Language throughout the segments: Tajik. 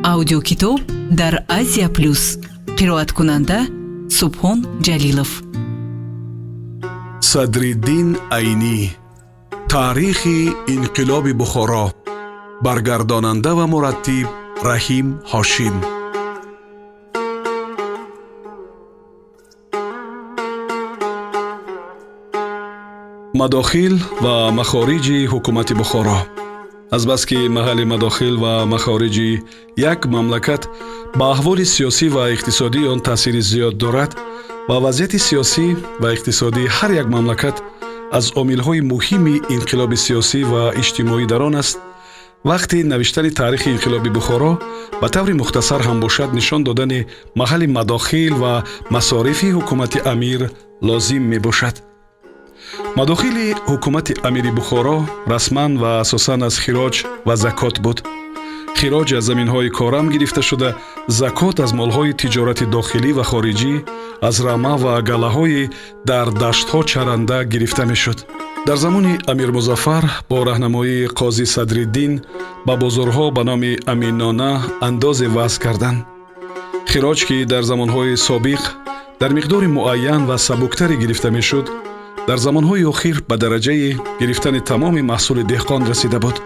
аудиокитоб дар Азия Плюс. қироаткунанда Субҳон Ҷалилов. Садриддин Айнӣ. Таърихи инқилоби Бухоро. Баргардонанда ва мураттиб Раҳим Ҳошим. мадохил ва махориҷи ҳукумати Бухоро. азбаски маҳалли мадохил ва махориҷи як мамлакат ба аҳволи сиёсӣ ва иқтисодии он таъсири зиёд дорад ва вазъияти сиёсӣ ва иқтисодии ҳар як мамлакат аз омилҳои муҳими инқилоби сиёсӣ ва иҷтимоӣ дар он аст, вақти навиштани таърихи инқилоби Бухоро ба таври мухтасар ҳам бошад, нишон додани маҳалли мадохил ва масорифи ҳукумати амир лозим мебошад. мадохили ҳукумати амири Бухоро расман ва асосан аз хироҷ ва закот буд. хироҷ аз заминҳои корам гирифта шуда, закот аз молҳои тиҷорати дохилӣ ва хориҷӣ, аз рама ва галаҳои дар даштҳо чаранда гирифта мешуд. дар замони амир Музаффар бо раҳнамоии қозӣ Садриддин ба бозорҳо ба номи аминона андозе вазъ карданд. хироҷ, ки дар замонҳои собиқ дар миқдори муайян ва сабуктаре гирифта мешуд, дар замонҳои охир ба дараҷаи гирифтани тамоми маҳсули деҳқон расида буд.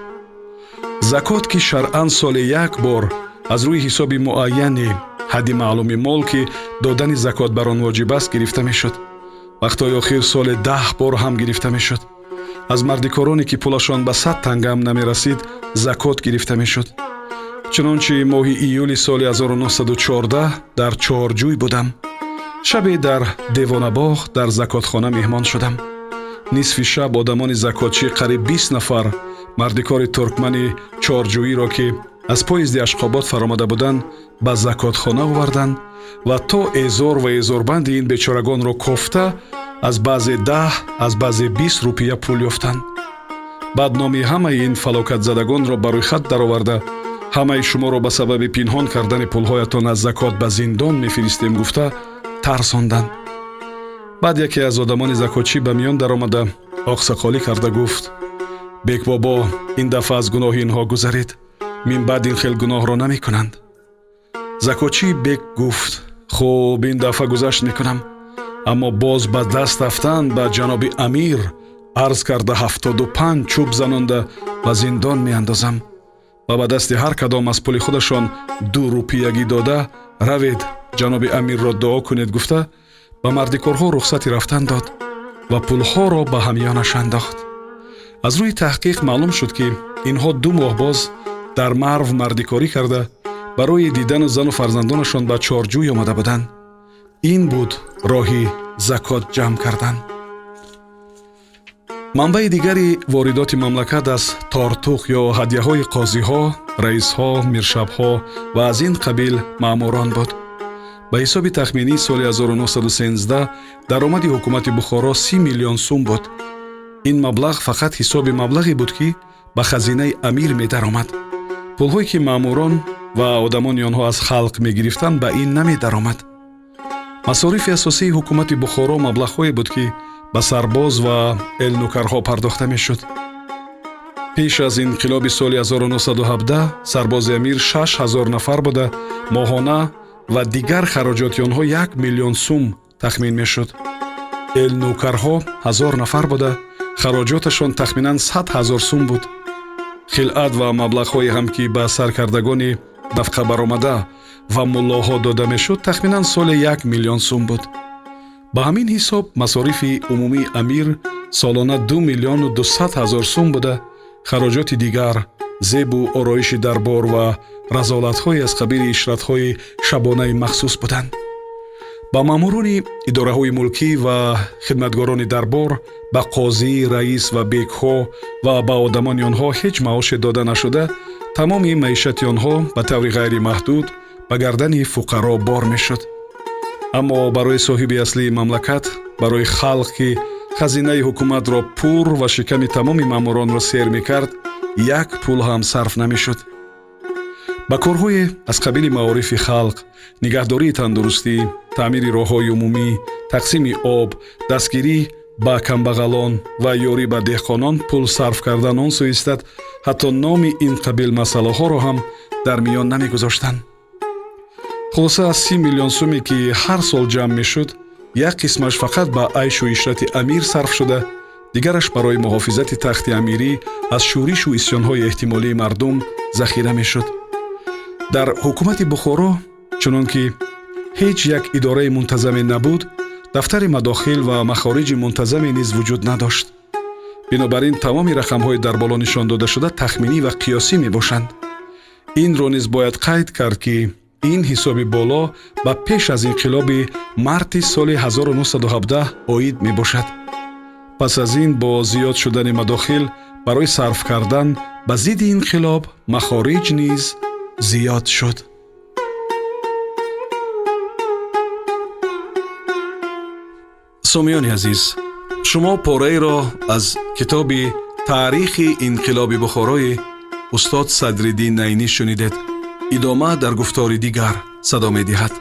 закот, ки шаръан соли як бор аз рӯи ҳисоби муайяни ҳадди маълуми мол, ки додани закот бар он воҷиб аст, гирифта мешуд. вақтҳои охир соли 10 бор ҳам гирифта мешуд. аз мардикороне ки пулашон ба 100 тангам намерасид, закот гирифта мешуд. чунончи моҳи июли соли 1914 дар Чорҷӯй будам. шабе дар Девонабоғ дар закотхона меҳмон шудам. нисфи шаб одамони закотчӣ қариб 20 нафар мардикори туркмани Чорҷӯиро, ки аз поезди Ашқобод фаромада буданд, ба закотхона оварданд ва то эзор ва эзорбанди ин бечорагонро кофта аз баъзе 10, аз баъзе 20 рупия пул ёфтанд. баъд номи ҳамаи ин фалокатзадагонро ба рӯйхат дароварда, ҳамаи шуморо ба сабаби пинҳон кардани пулҳоятон аз закот ба зиндон мефиристем гуфта тарсонданд. баъд яке аз одамони закотчӣ ба миён даромада оқсақолӣ карда гуфт: бек бобо, ин дафъа аз гуноҳи инҳо гузаред, мин баъд ин хел гуноҳро намекунанд. закотчии бек гуфт: хуб, ин дафъа гузашт мекунам, аммо боз ба даст рафтан ба ҷаноби амир арз карда 75 чӯб занонда ба зиндон меандозам ва ба дасти ҳар кадом аз пули худашон 2 рупиягӣ дода, равед ҷаноби амирро дуо кунед гуфта, ба мардикорҳо рухсати рафтан дод ва пулҳоро ба ҳамёнаш андохт. аз рӯи таҳқиқ маълум шуд, ки инҳо 2 моҳ боз дар Марв мардикорӣ карда барои дидану зану фарзандонашон ба Чорҷӯй омада буданд. ин буд роҳи закот ҷамъ кардан. манбаи дигари воридоти мамлакат аз тортуқ ё ҳадияҳои қозиҳо, раисҳо, миршабҳо ва аз ин қабил маъмурон буд. ба ҳисоби тахминии соли 1913 даромади ҳукумати Бухоро 30 миллион сум буд. ин маблағ фақат ҳисоби маблағе буд, ки ба хазинаи амир медаромад. пулҳое ки маъмурон ва одамони онҳо аз халқ мегирифтанд, ба ин намедаромад. масорифи асосии ҳукумати Бухоро маблағҳое буд, ки ба сарбоз ва элнукарҳо пардохта мешуд. пеш аз инқилоби соли 1917 сарбози амир 6000 нафар буда, моҳона ва дигар хароҷоти онҳо 1 миллион сум тахмин мешуд. элнукарҳо 1000 нафар буда, хароҷоташон тахминан 100 000 сум буд. хилъат ва маблағҳое ҳам, ки ба саркардагони дафқабаромада ва муллоҳо дода мешуд, тахминан соли 1 миллион сум буд. ба ҳамин ҳисоб масорифи умумии амир солона 2 миллиону 200 000 сум буда, хароҷоти дигар, зебу ороиши дарбор ва разолатҳое аз қабили ишратҳои шабонаи махсус буданд. ба маъмурони идораҳои мулкӣ ва хидматгорони дарбор, ба қозӣ, раис ва бекҳо ва ба одамони онҳо ҳеҷ маоше дода нашуда, тамоми маишати онҳо ба таври ғайримаҳдуд ба гардани фуқаро бор мешуд. аммо барои соҳиби аслии мамлакат, барои халқ, ки хазинаи ҳукуматро пур ва шиками тамоми маъмуронро сер мекард, як пул ҳам сарф намешуд. ба корҳое аз қабили маорифи халқ, нигаҳдории тандурустӣ, таъмири роҳҳои умумӣ, тақсими об, дастгирӣ ба камбағалон ва ёрӣ ба деҳқонон пул сарф кардан он сӯистад, ҳатто номи ин қабил масъалаҳоро ҳам дар миён намегузоштанд. хулоса аз 30 миллион суме ки ҳар сол ҷамъ мешуд, як қисмаш фақат ба айшу ишрати амир сарф шуда, дигараш барои муҳофизати тахти амирӣ аз шӯришу исьёнҳои эҳтимолии мардум захира мешуд. дар ҳукумати Бухоро чунон ки ҳеҷ як идораи мунтазаме набуд, дафтари мадохил ва махориҷи мунтазаме низ вуҷуд надошт. бинобар ин тамоми рақамҳои дар боло нишондодашуда тахминӣ ва қиёсӣ мебошанд. инро низ бояд қайд кард ки ин ҳисоби боло ба пеш аз инқилоби марти соли 1917 оид мебошад. пас аз ин бо зиёд шудани мадохил барои сарф кардан ба зидди инқилоб махориҷ низ зиёд шуд. сомиёни азиз, шумо пораеро аз китоби таърихи инқилоби Бухорои устод Садриддин Найнӣ шунидед. идома дар гуфтори дигар садо медиҳад.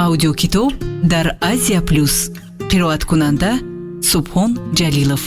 аудиокитоб дар Азия Плюс. қироаткунанда Субҳон Ҷалилов.